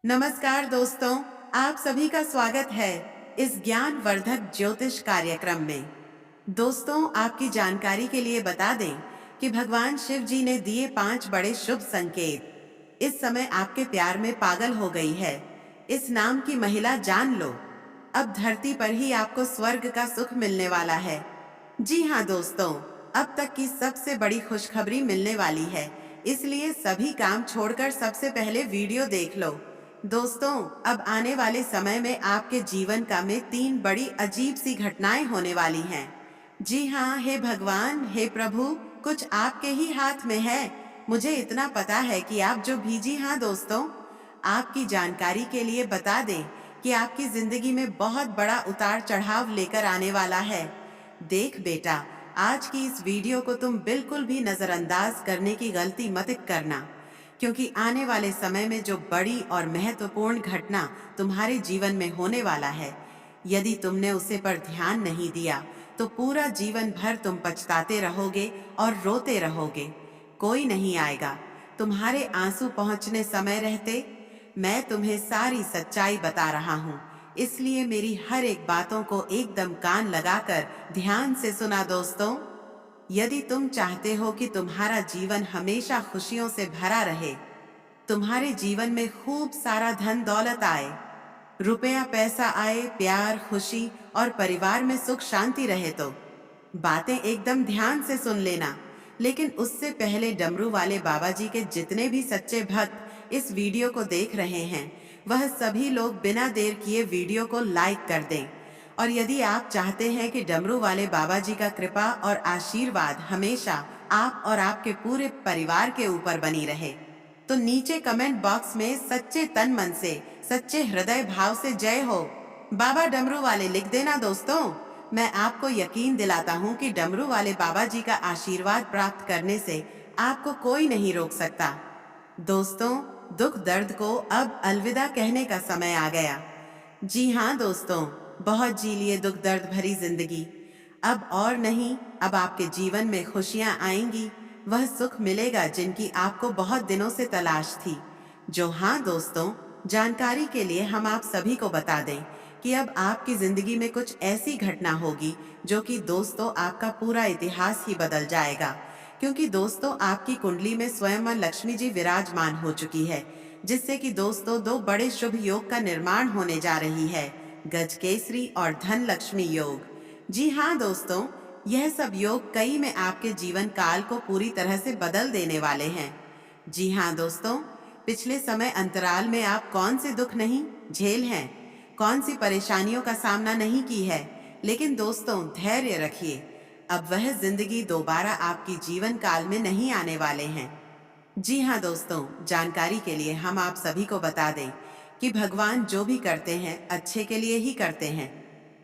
नमस्कार दोस्तों, आप सभी का स्वागत है इस ज्ञानवर्धक ज्योतिष कार्यक्रम में। दोस्तों, आपकी जानकारी के लिए बता दें कि भगवान शिव जी ने दिए 5 बड़े शुभ संकेत। इस समय आपके प्यार में पागल हो गई है इस नाम की महिला, जान लो। अब धरती पर ही आपको स्वर्ग का सुख मिलने वाला है। जी हाँ दोस्तों, अब तक की सबसे बड़ी खुशखबरी मिलने वाली है, इसलिए सभी काम छोड़कर सबसे पहले वीडियो देख लो। दोस्तों, अब आने वाले समय में आपके जीवन का में 3 बड़ी अजीब सी घटनाएं होने वाली हैं। जी हाँ, हे भगवान, हे प्रभु, कुछ आपके ही हाथ में है। मुझे इतना पता है कि आप जो भी। जी हाँ दोस्तों, आपकी जानकारी के लिए बता दें कि आपकी जिंदगी में बहुत बड़ा उतार चढ़ाव लेकर आने वाला है। देख बेटा, आज की इस वीडियो को तुम बिल्कुल भी नजरअंदाज करने की गलती मत करना, क्योंकि आने वाले समय में जो बड़ी और महत्वपूर्ण घटना तुम्हारे जीवन में होने वाला है, यदि तुमने उसे पर ध्यान नहीं दिया तो पूरा जीवन भर तुम पछताते रहोगे और रोते रहोगे। कोई नहीं आएगा तुम्हारे आंसू पहुंचने समय रहते। मैं तुम्हें सारी सच्चाई बता रहा हूँ, इसलिए मेरी हर एक बातों को एकदम कान लगाकर ध्यान से सुना दोस्तों। यदि तुम चाहते हो कि तुम्हारा जीवन हमेशा खुशियों से भरा रहे, तुम्हारे जीवन में खूब सारा धन दौलत आए, रुपया पैसा आए, प्यार खुशी और परिवार में सुख शांति रहे, तो बातें एकदम ध्यान से सुन लेना। लेकिन उससे पहले डमरू वाले बाबा जी के जितने भी सच्चे भक्त इस वीडियो को देख रहे हैं, वह सभी लोग बिना देर किए वीडियो को लाइक कर दें। और यदि आप चाहते हैं कि डमरू वाले बाबा जी का कृपा और आशीर्वाद हमेशा आप और आपके पूरे परिवार के ऊपर बनी रहे, तो नीचे कमेंट बॉक्स में सच्चे तन मन से, सच्चे हृदय भाव से जय हो बाबा डमरू वाले लिख देना दोस्तों। मैं आपको यकीन दिलाता हूँ कि डमरू वाले बाबा जी का आशीर्वाद प्राप्त करने से आपको कोई नहीं रोक सकता। दोस्तों, दुख दर्द को अब अलविदा कहने का समय आ गया। जी हाँ दोस्तों, बहुत जी लिए दुख दर्द भरी जिंदगी। अब और नहीं, अब आपके जीवन में खुशियां आएंगी, वह सुख मिलेगा जिनकी आपको बहुत दिनों से तलाश थी। जो हाँ दोस्तों, जानकारी के लिए हम आप सभी को बता दें कि अब आपकी जिंदगी में कुछ ऐसी घटना होगी जो कि दोस्तों आपका पूरा इतिहास ही बदल जाएगा। क्योंकि दोस्तों, आपकी कुंडली में स्वयं मां लक्ष्मी जी विराजमान हो चुकी है, जिससे कि दोस्तों 2 बड़े शुभ योग का निर्माण होने जा रही है, गजकेसरी और धन लक्ष्मी योग। जी हाँ दोस्तों, यह सब योग कई में आपके जीवन काल को पूरी तरह से बदल देने वाले हैं। जी हाँ दोस्तों, पिछले समय अंतराल में आप कौन से दुख नहीं झेल हैं, कौन सी परेशानियों का सामना नहीं की है, लेकिन दोस्तों धैर्य रखिए, अब वह जिंदगी दोबारा आपकी जीवन काल में नहीं आने वाले हैं। जी हाँ दोस्तों, जानकारी के लिए हम आप सभी को बता दें कि भगवान जो भी करते हैं अच्छे के लिए ही करते हैं।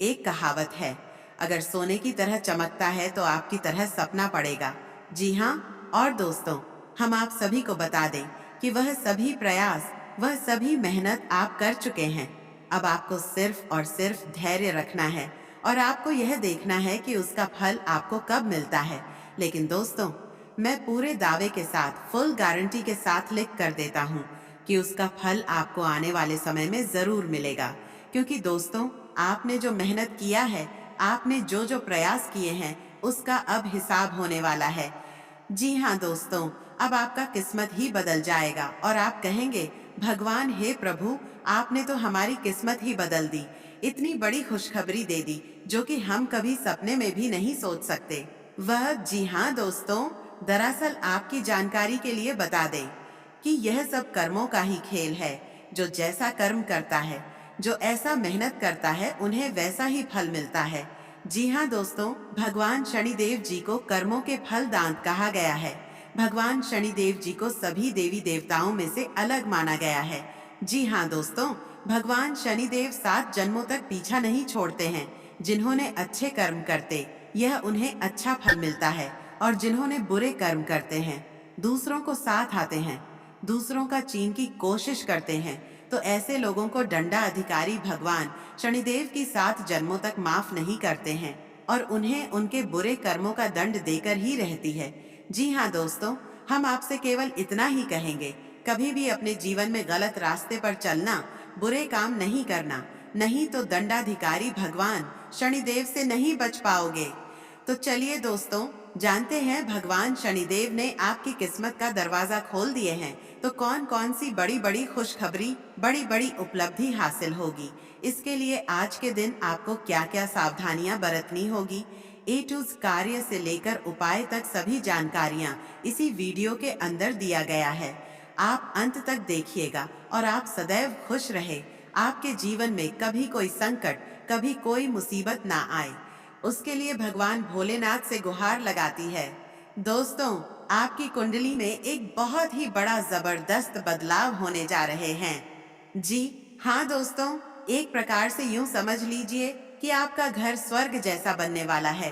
एक कहावत है, अगर सोने की तरह चमकता है तो आपकी तरह सपना पड़ेगा। जी हाँ, और दोस्तों, हम आप सभी को बता दें कि वह सभी प्रयास, वह सभी मेहनत आप कर चुके हैं। अब आपको सिर्फ और सिर्फ धैर्य रखना है और आपको यह देखना है कि उसका फल आपको कब मिलता है। लेकिन दोस्तों, मैं पूरे दावे के साथ, फुल गारंटी के साथ लिख कर देता हूँ कि उसका फल आपको आने वाले समय में जरूर मिलेगा। क्योंकि दोस्तों, आपने जो मेहनत किया है, आपने जो जो प्रयास किए हैं, उसका अब हिसाब होने वाला है। जी हाँ दोस्तों, अब आपका किस्मत ही बदल जाएगा और आप कहेंगे, भगवान हे प्रभु, आपने तो हमारी किस्मत ही बदल दी, इतनी बड़ी खुशखबरी दे दी जो कि हम कभी सपने में भी नहीं सोच सकते। वह जी हाँ दोस्तों, दरअसल आपकी जानकारी के लिए बता दें कि यह सब कर्मों का ही खेल है। जो जैसा कर्म करता है, जो ऐसा मेहनत करता है, उन्हें वैसा ही फल मिलता है। जी हाँ दोस्तों, भगवान शनिदेव जी को कर्मों के फल दांत कहा गया है। भगवान शनिदेव जी को सभी देवी देवताओं में से अलग माना गया है। जी हाँ दोस्तों, भगवान शनिदेव 7 जन्मों तक पीछा नहीं छोड़ते हैं। जिन्होंने अच्छे कर्म करते, यह उन्हें अच्छा फल मिलता है, और जिन्होंने बुरे कर्म करते हैं, दूसरों को साथ आते हैं, दूसरों का चीन की कोशिश करते हैं, तो ऐसे लोगों को डंडा अधिकारी भगवान शनिदेव की 7 जन्मों तक माफ नहीं करते हैं और उन्हें उनके बुरे कर्मों का दंड देकर ही रहती है। जी हाँ दोस्तों, हम आपसे केवल इतना ही कहेंगे कभी भी अपने जीवन में गलत रास्ते पर चलना, बुरे काम नहीं करना, नहीं तो दंडाधिकारी भगवान शनिदेव से नहीं बच पाओगे। तो चलिए दोस्तों, जानते हैं भगवान शनिदेव ने आपकी किस्मत का दरवाजा खोल दिए हैं, तो कौन कौन सी बड़ी बड़ी खुशखबरी, बड़ी बड़ी उपलब्धि हासिल होगी। इसके लिए आज के दिन आपको क्या क्या सावधानियां बरतनी होगी, ए टू कार्य से लेकर उपाय तक सभी जानकारियां इसी वीडियो के अंदर दिया गया है। आप अंत तक देखिएगा और आप सदैव खुश रहे, आपके जीवन में कभी कोई संकट, कभी कोई मुसीबत ना आए। उसके लिए भगवान भोलेनाथ से गुहार लगाती है। दोस्तों, आपकी कुंडली में एक बहुत ही बड़ा जबरदस्त बदलाव होने जा रहे हैं। जी हाँ दोस्तों, एक प्रकार से यूं समझ लीजिए कि आपका घर स्वर्ग जैसा बनने वाला है।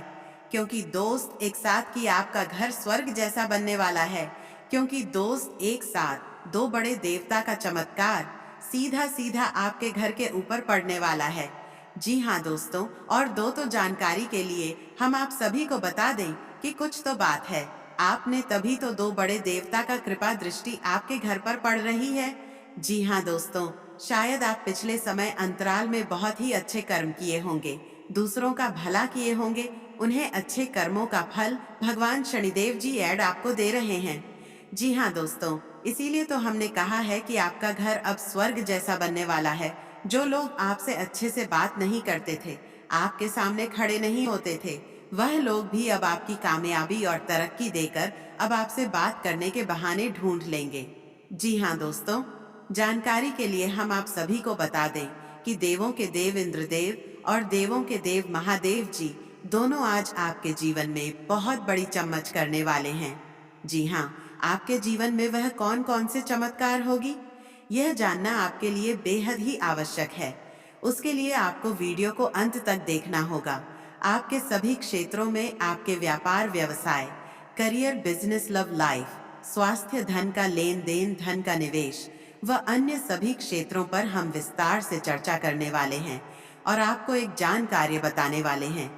क्योंकि दोस्त एक साथ कि आपका घर स्वर्ग जैसा बनने वाला है, क्योंकि दोस्त एक साथ दो बड़े देवता का चमत्कार सीधा सीधा आपके घर के ऊपर पड़ने वाला है। जी हाँ दोस्तों, और दो तो जानकारी के लिए हम आप सभी को बता दें कि कुछ तो बात है। आपने तभी तो दो बड़े देवता का कृपा दृष्टि आपके घर पर पड़ रही है। जी हाँ दोस्तों, शायद आप पिछले समय अंतराल में बहुत ही अच्छे कर्म किए होंगे, दूसरों का भला किए होंगे, उन्हें अच्छे कर्मों का फल भगवान शनिदेव जी ऐड आपको दे रहे हैं। जी हाँ दोस्तों, इसीलिए तो हमने कहा है कि आपका घर अब स्वर्ग जैसा बनने वाला है। जो लोग आपसे अच्छे से बात नहीं करते थे, आपके सामने खड़े नहीं होते थे, वह लोग भी अब आपकी कामयाबी और तरक्की देकर अब आपसे बात करने के बहाने ढूंढ लेंगे। जी हाँ दोस्तों, जानकारी के लिए हम आप सभी को बता दें कि देवों के देव इंद्रदेव और देवों के देव महादेव जी दोनों आज आपके जीवन में बहुत बड़ी चमक करने वाले हैं। जी हाँ, आपके जीवन में वह कौन कौन से चमत्कार होगी, यह जानना आपके लिए बेहद ही आवश्यक है। उसके लिए आपको वीडियो को अंत तक देखना होगा। आपके सभी क्षेत्रों में, आपके व्यापार व्यवसाय, करियर, बिजनेस, लव लाइफ, स्वास्थ्य, धन का लेन देन, धन का निवेश व अन्य सभी क्षेत्रों पर हम विस्तार से चर्चा करने वाले हैं और आपको एक जानकारी बताने वाले हैं।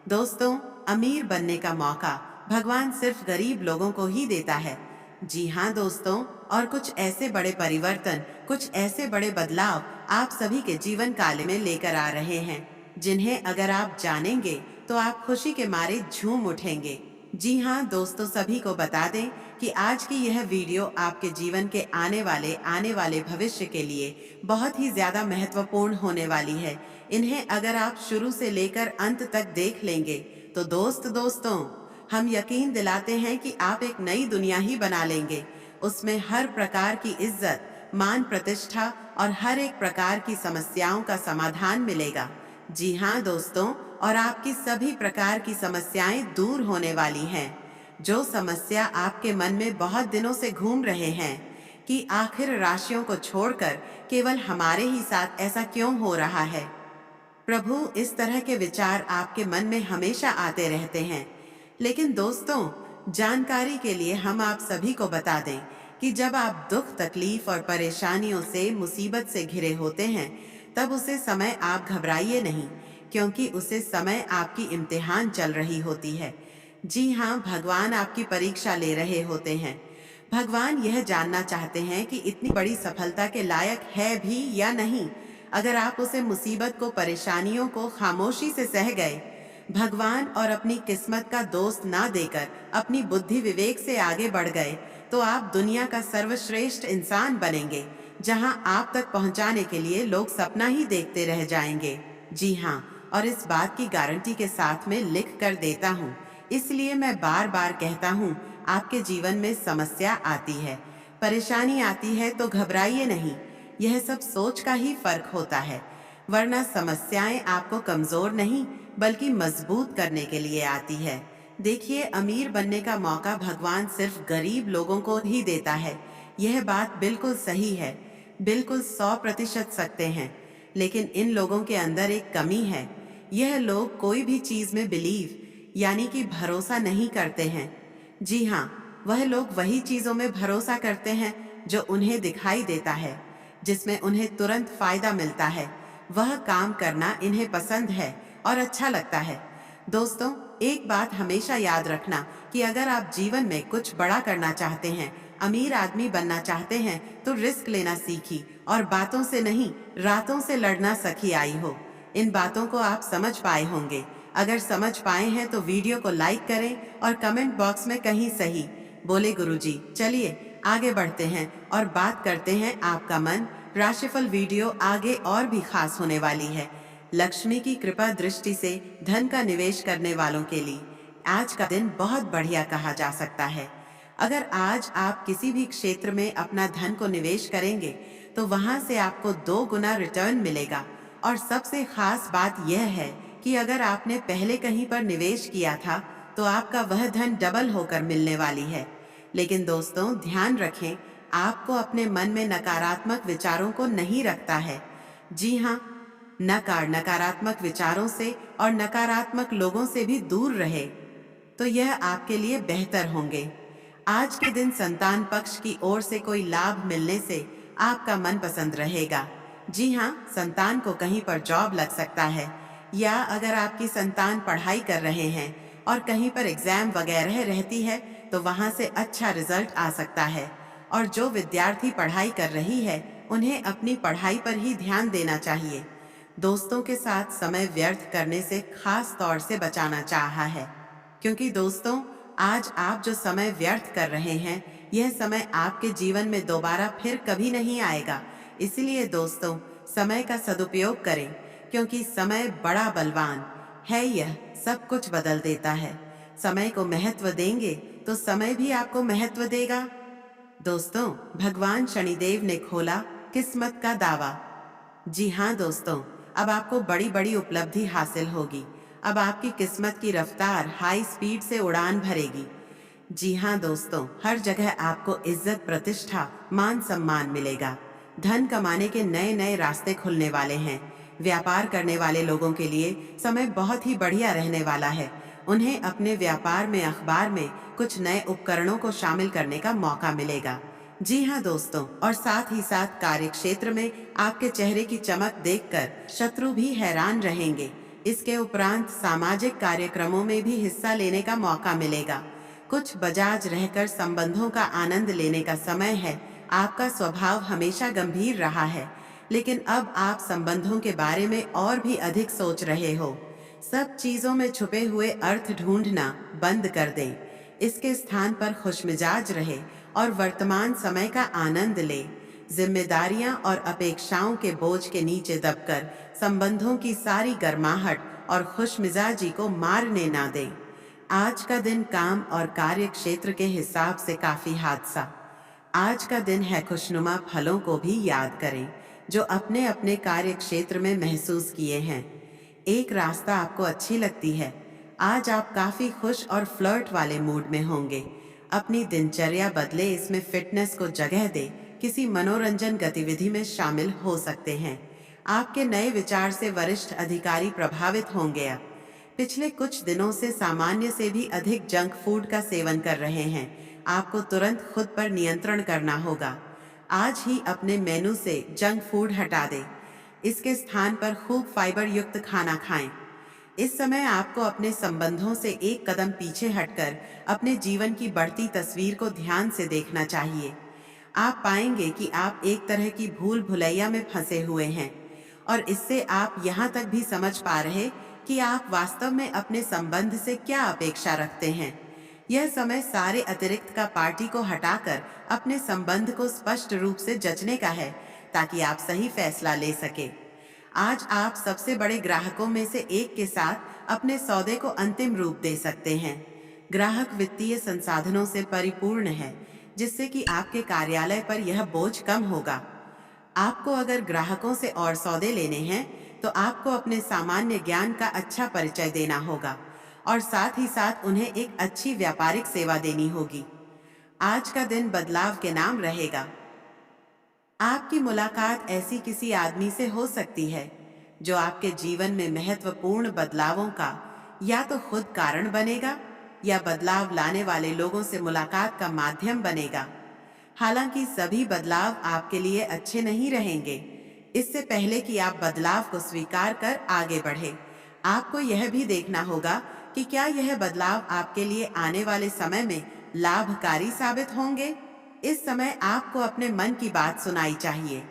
दोस्तों, अमीर बनने का मौका भगवान सिर्फ गरीब लोगों को ही देता है। जी हाँ दोस्तों, और कुछ ऐसे बड़े परिवर्तन, कुछ ऐसे बड़े बदलाव आप सभी के जीवन काल में लेकर आ रहे हैं, जिन्हें अगर आप जानेंगे तो आप खुशी के मारे झूम उठेंगे। जी हाँ दोस्तों, सभी को बता दें कि आज की यह वीडियो आपके जीवन के आने वाले भविष्य के लिए बहुत ही ज्यादा महत्वपूर्ण होने वाली है। इन्हें अगर आप शुरू से लेकर अंत तक देख लेंगे तो दोस्तों, हम यकीन दिलाते हैं कि आप एक नई दुनिया ही बना लेंगे। उसमें हर प्रकार की इज्जत, मान, प्रतिष्ठा और हर एक प्रकार की समस्याओं का समाधान मिलेगा। जी हाँ दोस्तों, और आपकी सभी प्रकार की समस्याएं दूर होने वाली हैं। जो समस्या आपके मन में बहुत दिनों से घूम रहे हैं कि आखिर राशियों को छोड़कर केवल हमारे ही साथ ऐसा क्यों हो रहा है, प्रभु, इस तरह के विचार आपके मन में हमेशा आते रहते हैं। लेकिन दोस्तों, जानकारी के लिए हम आप सभी को बता दें कि जब आप दुख, तकलीफ और परेशानियों से, मुसीबत से घिरे होते हैं, तब उसे समय आप घबराइए नहीं, क्योंकि उसे समय आपकी इम्तिहान चल रही होती है। जी हाँ, भगवान आपकी परीक्षा ले रहे होते हैं। भगवान यह जानना चाहते हैं कि इतनी बड़ी सफलता के लायक है भी या नहीं। अगर आप उसे मुसीबत को, परेशानियों को खामोशी से सह गए, भगवान और अपनी किस्मत का दोस्त ना देकर अपनी बुद्धि विवेक से आगे बढ़ गए, तो आप दुनिया का सर्वश्रेष्ठ इंसान बनेंगे, जहां आप तक पहुंचाने के लिए लोग सपना ही देखते रह जाएंगे। जी हाँ, और इस बात की गारंटी के साथ में लिख कर देता हूँ। इसलिए मैं बार बार कहता हूँ, आपके जीवन में समस्या आती है, परेशानी आती है तो घबराइए नहीं। यह सब सोच का ही फर्क होता है, वरना समस्याएं आपको कमजोर नहीं बल्कि मजबूत करने के लिए आती है। देखिए, अमीर बनने का मौका भगवान सिर्फ गरीब लोगों को ही देता है। यह बात बिल्कुल सही है, बिल्कुल 100% सत्य है। लेकिन इन लोगों के अंदर एक कमी है। यह लोग कोई भी चीज में बिलीव यानी कि भरोसा नहीं करते हैं। जी हाँ, वह लोग वही चीजों में भरोसा करते हैं जो उन्हें दिखाई देता है, जिसमें उन्हें तुरंत फायदा मिलता है। वह काम करना इन्हें पसंद है और अच्छा लगता है। दोस्तों, एक बात हमेशा याद रखना कि अगर आप जीवन में कुछ बड़ा करना चाहते हैं अमीर आदमी बनना चाहते हैं तो रिस्क लेना सीखी और बातों से नहीं रातों से लड़ना सखी आई हो। इन बातों को आप समझ पाए होंगे। अगर समझ पाए हैं तो वीडियो को लाइक करें और कमेंट बॉक्स में कहीं सही बोले गुरुजी। चलिए आगे बढ़ते हैं और बात करते हैं आपका मन राशिफल। वीडियो आगे और भी खास होने वाली है। लक्ष्मी की कृपा दृष्टि से धन का निवेश करने वालों के लिए आज का दिन बहुत बढ़िया कहा जा सकता है। अगर आज आप किसी भी क्षेत्र में अपना धन को निवेश करेंगे तो वहां से आपको 2 गुना रिटर्न मिलेगा। और सबसे खास बात यह है कि अगर आपने पहले कहीं पर निवेश किया था तो आपका वह धन डबल होकर मिलने वाली है। लेकिन दोस्तों ध्यान रखें, आपको अपने मन में नकारात्मक विचारों को नहीं रखता है। जी हाँ, नकारात्मक विचारों से और नकारात्मक लोगों से भी दूर रहे तो यह आपके लिए बेहतर होंगे। आज के दिन संतान पक्ष की ओर से कोई लाभ मिलने से आपका मन पसंद रहेगा। जी हाँ, संतान को कहीं पर जॉब लग सकता है, या अगर आपकी संतान पढ़ाई कर रहे हैं और कहीं पर एग्जाम वगैरह रहती है तो वहां से अच्छा रिजल्ट आ सकता है। और जो विद्यार्थी पढ़ाई कर रही है उन्हें अपनी पढ़ाई पर ही ध्यान देना चाहिए। दोस्तों के साथ समय व्यर्थ करने से खास तौर से बचाना चाहा है, क्योंकि दोस्तों आज आप जो समय व्यर्थ कर रहे हैं यह समय आपके जीवन में दोबारा फिर कभी नहीं आएगा। इसलिए दोस्तों समय का सदुपयोग करें, क्योंकि समय बड़ा बलवान है, यह सब कुछ बदल देता है। समय को महत्व देंगे तो समय भी आपको महत्व देगा। दोस्तों भगवान शनिदेव ने खोला किस्मत का दावा। जी हाँ दोस्तों, अब आपको बड़ी बड़ी उपलब्धि हासिल होगी। अब आपकी किस्मत की रफ्तार हाई स्पीड से उड़ान भरेगी। जी हाँ दोस्तों, हर जगह आपको इज्जत प्रतिष्ठा मान सम्मान मिलेगा। धन कमाने के नए नए रास्ते खुलने वाले हैं। व्यापार करने वाले लोगों के लिए समय बहुत ही बढ़िया रहने वाला है। उन्हें अपने व्यापार में अखबार में कुछ नए उपकरणों को शामिल करने का मौका मिलेगा। जी हाँ दोस्तों, और साथ ही साथ कार्य क्षेत्र में आपके चेहरे की चमक देखकर शत्रु भी हैरान रहेंगे। इसके उपरांत सामाजिक कार्यक्रमों में भी हिस्सा लेने का मौका मिलेगा। कुछ बजाज रहकर संबंधों का आनंद लेने का समय है। आपका स्वभाव हमेशा गंभीर रहा है, लेकिन अब आप संबंधों के बारे में और भी अधिक सोच रहे हो। सब चीजों में छुपे हुए अर्थ ढूंढना बंद कर दें। इसके स्थान पर खुशमिजाज रहे और वर्तमान समय का आनंद ले। जिम्मेदारियां और अपेक्षाओं के बोझ के नीचे दबकर संबंधों की सारी गर्माहट और खुशमिजाजी को मारने ना दें। आज का दिन काम और कार्य क्षेत्र के हिसाब से काफी हादसा। आज का दिन है खुशनुमा फलों को भी याद करें जो अपने अपने कार्य क्षेत्र में महसूस किए हैं। एक रास्ता आपको अच्छी लगती है। आज आप काफी खुश और फ्लर्ट वाले मूड में होंगे। अपनी दिनचर्या बदले, इसमें फिटनेस को जगह दे। किसी मनोरंजन गतिविधि में शामिल हो सकते हैं। आपके नए विचार से वरिष्ठ अधिकारी प्रभावित होंगे। पिछले कुछ दिनों से सामान्य से भी अधिक जंक फूड का सेवन कर रहे हैं। आपको तुरंत खुद पर नियंत्रण करना होगा। आज ही अपने मेनू से जंक फूड हटा दें। इसके स्थान पर खूब फाइबर युक्त खाना खाएं। इस समय आपको अपने संबंधों से एक कदम पीछे हटकर अपने जीवन की बढ़ती तस्वीर को ध्यान से देखना चाहिए। आप पाएंगे कि आप एक तरह की भूल भुलैया में फंसे हुए हैं, और इससे आप यहाँ तक भी समझ पा रहे कि आप वास्तव में अपने संबंध से क्या अपेक्षा रखते हैं। यह समय सारे अतिरिक्त का पार्टी को हटाकर अपने संबंध को स्पष्ट रूप से जचने का है, ताकि आप सही फैसला ले सके। आज आप सबसे बड़े ग्राहकों में से एक के साथ अपने सौदे को अंतिम रूप दे सकते हैं। ग्राहक वित्तीय संसाधनों से परिपूर्ण है, जिससे कि आपके कार्यालय पर यह बोझ कम होगा। आपको अगर ग्राहकों से और सौदे लेने हैं तो आपको अपने सामान्य ज्ञान का अच्छा परिचय देना होगा, और साथ ही साथ उन्हें एक अच्छी व्यापारिक सेवा देनी होगी। आज का दिन बदलाव के नाम रहेगा। आपकी मुलाकात ऐसी किसी आदमी से हो सकती है जो आपके जीवन में महत्वपूर्ण बदलावों का या तो खुद कारण बनेगा या बदलाव लाने वाले लोगों से मुलाकात का माध्यम बनेगा। हालांकि सभी बदलाव आपके लिए अच्छे नहीं रहेंगे। इससे पहले कि आप बदलाव को स्वीकार कर आगे बढ़े, आपको यह भी देखना होगा कि क्या यह बदलाव आपके लिए आने वाले समय में लाभकारी साबित होंगे। इस समय आपको अपने मन की बात सुनाई चाहिए।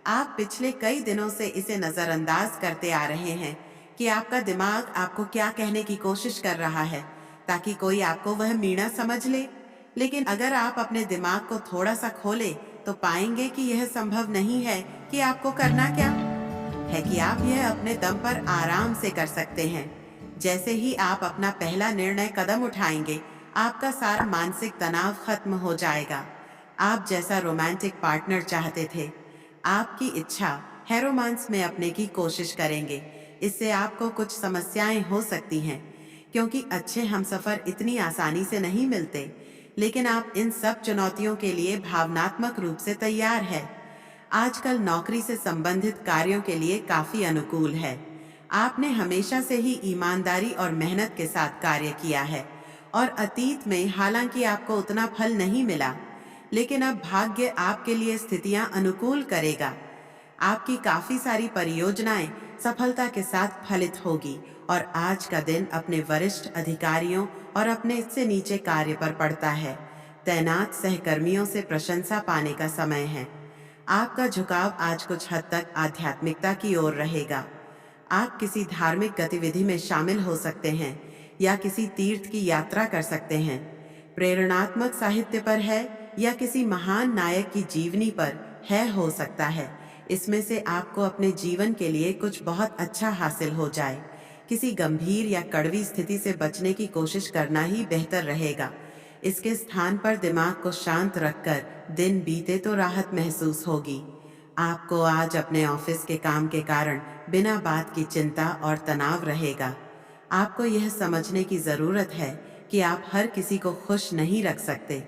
आप पिछले कई दिनों से इसे नजरअंदाज करते आ रहे हैं कि आपका दिमाग आपको क्या कहने की कोशिश कर रहा है ताकि कोई आपको वह मीणा समझ ले। लेकिन अगर आप अपने दिमाग को थोड़ा सा खोले तो पाएंगे कि यह संभव नहीं है। कि आपको करना क्या है कि आप यह अपने दम पर आराम से कर सकते हैं। जैसे ही आप अपना पहला निर्णय कदम उठाएंगे, आपका सारा मानसिक तनाव खत्म हो जाएगा। आप जैसा रोमांटिक पार्टनर चाहते थे, आपकी इच्छा है रोमांस में अपने की कोशिश करेंगे। इससे आपको कुछ समस्याएं हो सकती हैं, क्योंकि अच्छे हमसफर इतनी आसानी से नहीं मिलते। लेकिन आप इन सब चुनौतियों के लिए भावनात्मक रूप से तैयार है। आजकल नौकरी से संबंधित कार्यों के लिए काफी अनुकूल है। आपने हमेशा से ही ईमानदारी और मेहनत के साथ कार्य किया है और अतीत में हालांकि आपको उतना फल नहीं मिला, लेकिन अब भाग्य आपके लिए स्थितियां अनुकूल करेगा। आपकी काफी सारी परियोजनाएं सफलता के साथ फलित होगी और आज का दिन अपने वरिष्ठ अधिकारियों और अपने इससे नीचे कार्य पर पड़ता है। तैनात सहकर्मियों से प्रशंसा पाने का समय है। आपका झुकाव आज कुछ हद तक आध्यात्मिकता की ओर रहेगा। आप किसी धार्मिक गतिविधि में शामिल हो सकते हैं या किसी तीर्थ की यात्रा कर सकते हैं। प्रेरणात्मक साहित्य पर है या किसी महान नायक की जीवनी पर है, हो सकता है इसमें से आपको अपने जीवन के लिए कुछ बहुत अच्छा हासिल हो जाए। किसी गंभीर या कड़वी स्थिति से बचने की कोशिश करना ही बेहतर रहेगा। इसके स्थान पर दिमाग को शांत रखकर दिन बीते तो राहत महसूस होगी। आपको आज अपने ऑफिस के काम के कारण बिना बात की चिंता और तनाव रहेगा। आपको यह समझने की जरूरत है कि आप हर किसी को खुश नहीं रख सकते।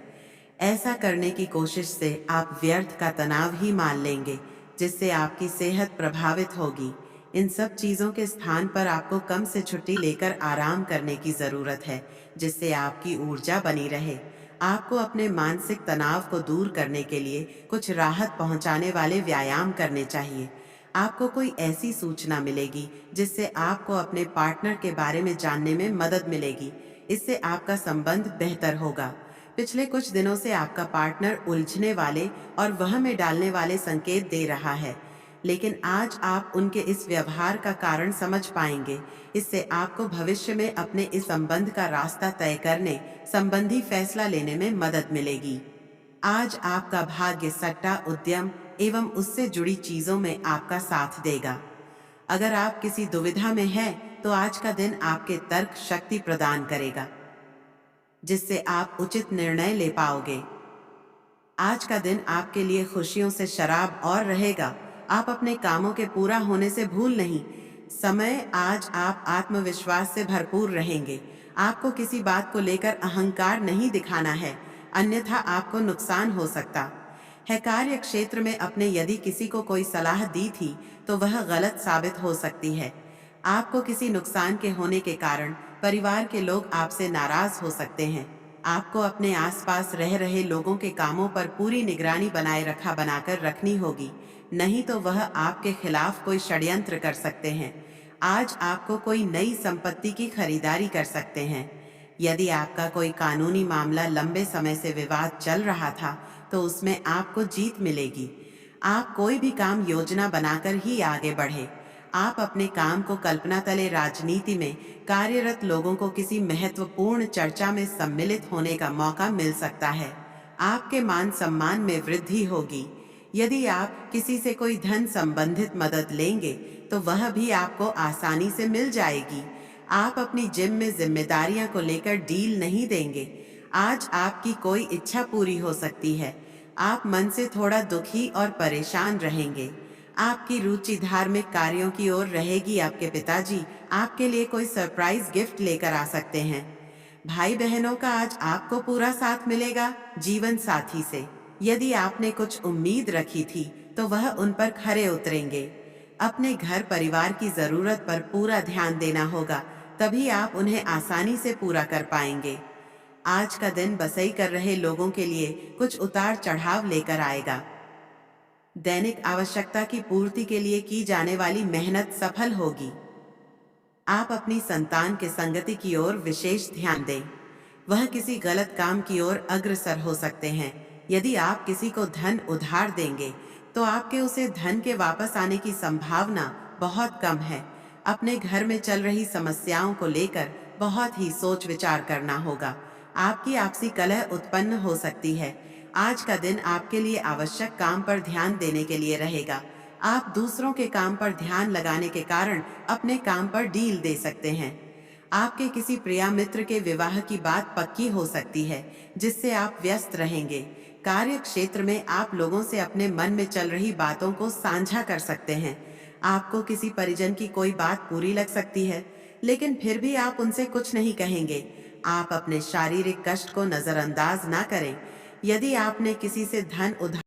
ऐसा करने की कोशिश से आप व्यर्थ का तनाव ही मान लेंगे, जिससे आपकी सेहत प्रभावित होगी। इन सब चीजों के स्थान पर आपको कम से छुट्टी लेकर आराम करने की जरूरत है, जिससे आपकी ऊर्जा बनी रहे। आपको अपने मानसिक तनाव को दूर करने के लिए कुछ राहत पहुंचाने वाले व्यायाम करने चाहिए। आपको कोई ऐसी सूचना मिलेगी जिससे आपको अपने पार्टनर के बारे में जानने में मदद मिलेगी। इससे आपका संबंध बेहतर होगा। पिछले कुछ दिनों से आपका पार्टनर उलझने वाले और वह में डालने वाले संकेत दे रहा है, लेकिन आज आप उनके इस व्यवहार का कारण समझ पाएंगे। इससे आपको भविष्य में अपने इस संबंध का रास्ता तय करने संबंधी फैसला लेने में मदद मिलेगी। आज आपका भाग्य सट्टा उद्यम एवं उससे जुड़ी चीजों में आपका साथ देगा। अगर आप किसी दुविधा में हैं, तो आज का दिन आपके तर्क शक्ति प्रदान करेगा, जिससे आप उचित निर्णय ले पाओगे। आज का दिन आपके लिए खुशियों से शराब और रहेगा। आप अपने कामों के पूरा होने से भूल नहीं। समय आज आप आत्मविश्वास से भरपूर रहेंगे। आपको किसी बात को लेकर अहंकार नहीं दिखाना है, अन्यथा आपको नुकसान हो सकता है। कार्य क्षेत्र में अपने यदि किसी को कोई सलाह दी थी तो वह गलत साबित हो सकती है। आपको किसी नुकसान के होने के कारण परिवार के लोग आपसे नाराज हो सकते हैं। आपको अपने आसपास रह रहे लोगों के कामों पर पूरी निगरानी बनाकर रखनी होगी, नहीं तो वह आपके खिलाफ कोई षड्यंत्र कर सकते हैं। आज आपको कोई नई संपत्ति की खरीदारी कर सकते हैं। यदि आपका कोई कानूनी मामला लंबे समय से विवाद चल रहा था तो उसमें आपको जीत मिलेगी। आप कोई भी काम योजना बनाकर ही आगे बढ़े। आप अपने काम को कल्पना तले राजनीति में कार्यरत लोगों को किसी महत्वपूर्ण चर्चा में सम्मिलित होने का मौका मिल सकता है। आपके मान सम्मान में वृद्धि होगी। यदि आप किसी से कोई धन संबंधित मदद लेंगे तो वह भी आपको आसानी से मिल जाएगी। आप अपनी जिम में जिम्मेदारियां को लेकर डील नहीं देंगे। आज आपकी कोई इच्छा पूरी हो सकती है। आप मन से थोड़ा दुखी और परेशान रहेंगे। आपकी रुचि धार्मिक कार्यों की ओर रहेगी। आपके पिताजी आपके लिए कोई सरप्राइज गिफ्ट लेकर आ सकते हैं। भाई बहनों का आज आपको पूरा साथ मिलेगा। जीवन साथी से यदि आपने कुछ उम्मीद रखी थी तो वह उन पर खरे उतरेंगे। अपने घर परिवार की जरूरत पर पूरा ध्यान देना होगा, तभी आप उन्हें आसानी से पूरा कर पाएंगे। आज का दिन बसई कर रहे लोगों के लिए कुछ उतार चढ़ाव लेकर आएगा। दैनिक आवश्यकता की पूर्ति के लिए की जाने वाली मेहनत सफल होगी। आप अपनी संतान के संगति की ओर विशेष ध्यान दें। वह किसी गलत काम की ओर अग्रसर हो सकते हैं, यदि आप किसी को धन उधार देंगे तो आपके उसे धन के वापस आने की संभावना बहुत कम है। अपने घर में चल रही समस्याओं को लेकर बहुत ही सोच विचार करना होगा। आपकी आपसी कलह उत्पन्न हो सकती है। आज का दिन आपके लिए आवश्यक काम पर ध्यान देने के लिए रहेगा। आप दूसरों के काम पर ध्यान लगाने के कारण अपने काम पर डील दे सकते हैं। आपके किसी प्रिय मित्र के विवाह की बात पक्की हो सकती है, जिससे आप व्यस्त रहेंगे। कार्य क्षेत्र में आप लोगों से अपने मन में चल रही बातों को साझा कर सकते हैं। आपको किसी परिजन की कोई बात बुरी लग सकती है, लेकिन फिर भी आप उनसे कुछ नहीं कहेंगे। आप अपने शारीरिक कष्ट को नजरअंदाज ना करें। यदि आपने किसी से धन उधार